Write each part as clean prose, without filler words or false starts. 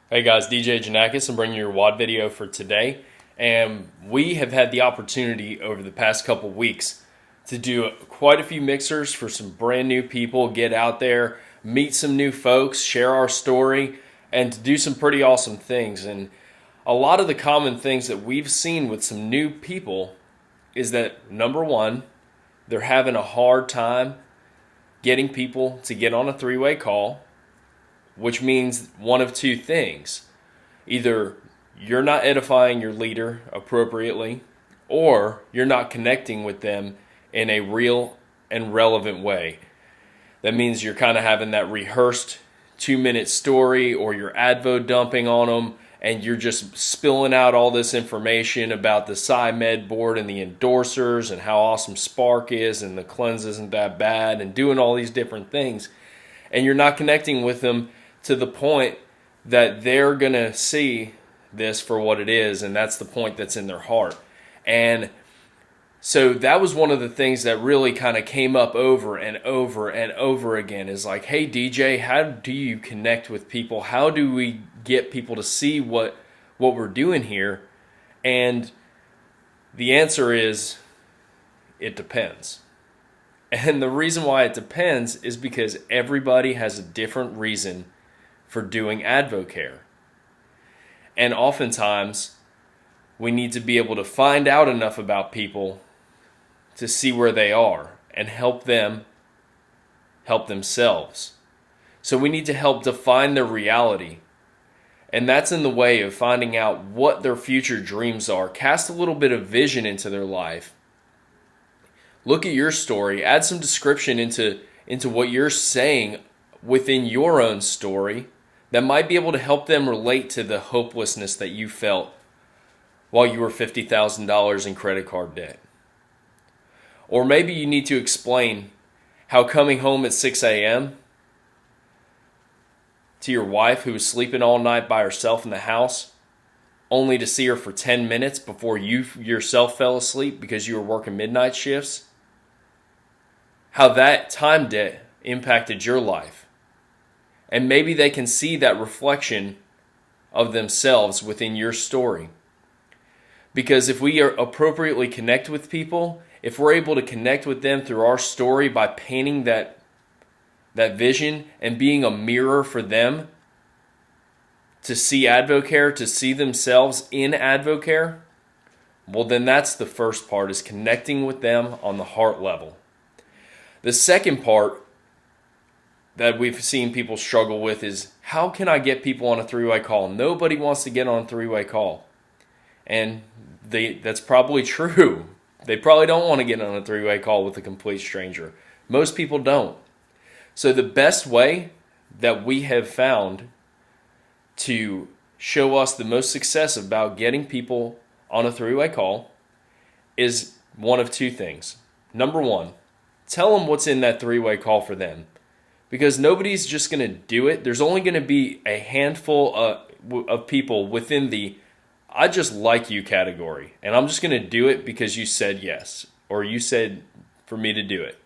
Hey guys, DJ Janakis. I'm bringing you your WOD video for today. And we have had the opportunity over the past couple weeks to do quite a few mixers for some brand new people, get out there, meet some new folks, share our story, and to do some pretty awesome things. And a lot of the common things that we've seen with some new people is that, number one, they're having a hard time getting people to get on a three-way call, which means one of two things. Either you're not edifying your leader appropriately, or you're not connecting with them in a real and relevant way. That means you're kind of having that rehearsed 2-minute story, or you're advo dumping on them, and you're just spilling out all this information about the SciMed board and the endorsers and how awesome Spark is and the cleanse isn't that bad and doing all these different things. And you're not connecting with them to the point that they're going to see this for what it is, and that's the point that's in their heart. And so that was one of the things that really kind of came up over and over and over again is like, hey DJ, how do you connect with people? How do we get people to see what we're doing here? And the answer is, it depends. And the reason why it depends is because everybody has a different reason for doing AdvoCare. And oftentimes, we need to be able to find out enough about people to see where they are and help them help themselves. So we need to help define their reality. And that's in the way of finding out what their future dreams are. Cast a little bit of vision into their life. Look at your story. Add some description into what you're saying within your own story that might be able to help them relate to the hopelessness that you felt while you were $50,000 in credit card debt. Or maybe you need to explain how coming home at 6 a.m. to your wife who was sleeping all night by herself in the house, only to see her for 10 minutes before you yourself fell asleep because you were working midnight shifts, how that time debt impacted your life. And maybe they can see that reflection of themselves within your story. Because if we appropriately connect with people, if we're able to connect with them through our story by painting that vision and being a mirror for them to see AdvoCare, to see themselves in AdvoCare, well then that's the first part, is connecting with them on the heart level. The second part that we've seen people struggle with is, how can I get people on a three-way call? Nobody wants to get on a three-way call. And that's probably true. They probably don't want to get on a three-way call with a complete stranger. Most people don't. So the best way that we have found to show us the most success about getting people on a three-way call is one of two things. Number one, tell them what's in that three-way call for them. Because nobody's just going to do it. There's only going to be a handful of people within the I just like you category. And I'm just going to do it because you said yes. Or you said for me to do it.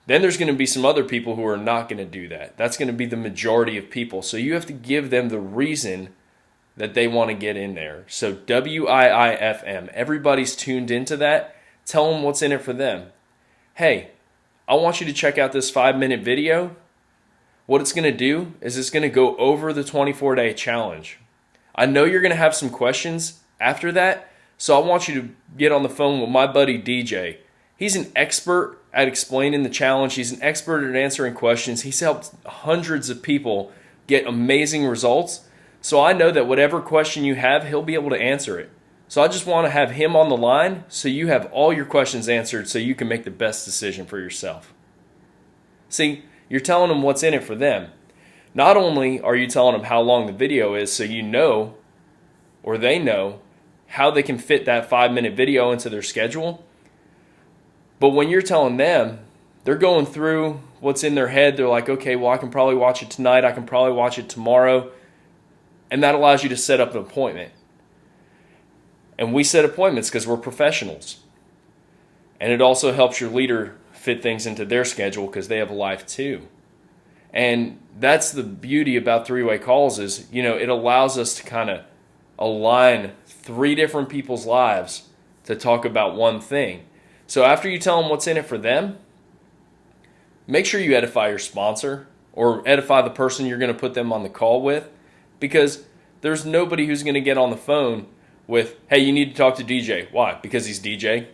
Then there's going to be some other people who are not going to do that. That's going to be the majority of people. So you have to give them the reason that they want to get in there. So WIIFM. Everybody's tuned into that. Tell them what's in it for them. Hey, I want you to check out this 5-minute video. What it's going to do is it's going to go over the 24-day challenge. I know you're going to have some questions after that, so I want you to get on the phone with my buddy DJ. He's an expert at explaining the challenge. He's an expert at answering questions. He's helped hundreds of people get amazing results. So I know that whatever question you have, he'll be able to answer it. So I just want to have him on the line so you have all your questions answered so you can make the best decision for yourself. See, you're telling them what's in it for them. Not only are you telling them how long the video is so you know, or they know, how they can fit that 5-minute video into their schedule, but when you're telling them, they're going through what's in their head. They're like, okay, well, I can probably watch it tonight. I can probably watch it tomorrow. And that allows you to set up an appointment. And we set appointments because we're professionals. And it also helps your leader fit things into their schedule because they have a life too. And that's the beauty about three-way calls is, it allows us to kind of align three different people's lives to talk about one thing. So after you tell them what's in it for them, make sure you edify your sponsor or edify the person you're going to put them on the call with, because there's nobody who's going to get on the phone with, hey, you need to talk to DJ. Why? Because he's DJ?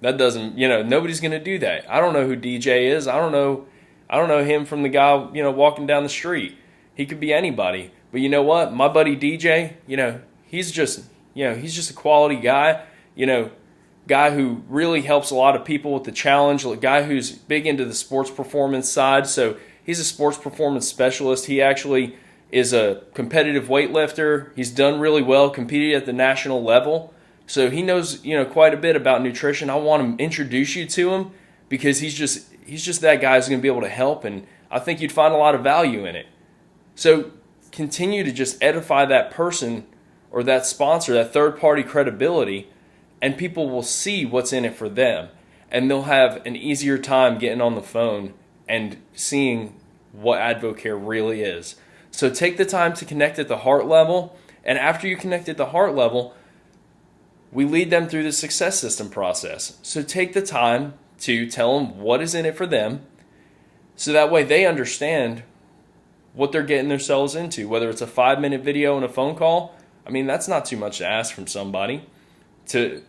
That doesn't, nobody's going to do that. I don't know who DJ is. I don't know him from the guy, walking down the street. He could be anybody. But you know what? My buddy DJ, he's just a quality guy, guy who really helps a lot of people with the challenge, a guy who's big into the sports performance side. So he's a sports performance specialist. He actually is a competitive weightlifter. He's done really well, competed at the national level. So he knows, quite a bit about nutrition. I want to introduce you to him because he's just that guy who's going to be able to help, and I think you'd find a lot of value in it. So continue to just edify that person or that sponsor, that third-party credibility, and people will see what's in it for them, and they'll have an easier time getting on the phone and seeing what AdvoCare really is. So take the time to connect at the heart level, and after you connect at the heart level, we lead them through the success system process. So take the time to tell them what is in it for them, so that way they understand what they're getting themselves into. Whether it's a 5-minute video and a phone call, that's not too much to ask from somebody to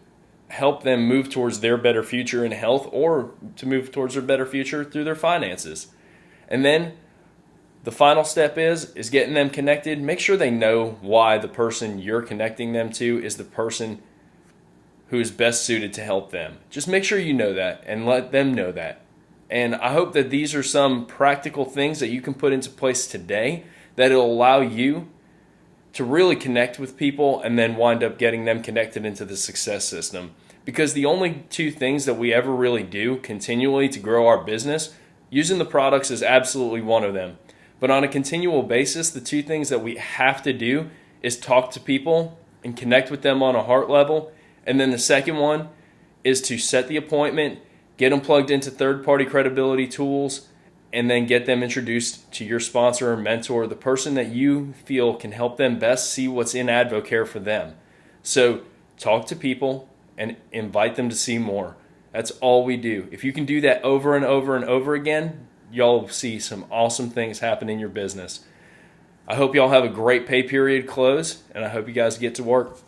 help them move towards their better future in health, or to move towards their better future through their finances. And then the final step is getting them connected. Make sure they know why the person you're connecting them to is the person who is best suited to help them. Just make sure you know that and let them know that. And I hope that these are some practical things that you can put into place today that will allow you to really connect with people and then wind up getting them connected into the success system. Because the only two things that we ever really do continually to grow our business, using the products is absolutely one of them. But on a continual basis, the two things that we have to do is talk to people and connect with them on a heart level. And then the second one is to set the appointment, get them plugged into third-party credibility tools, and then get them introduced to your sponsor or mentor, the person that you feel can help them best see what's in AdvoCare for them. So talk to people and invite them to see more. That's all we do. If you can do that over and over and over again, y'all will see some awesome things happen in your business. I hope y'all have a great pay period close, and I hope you guys get to work.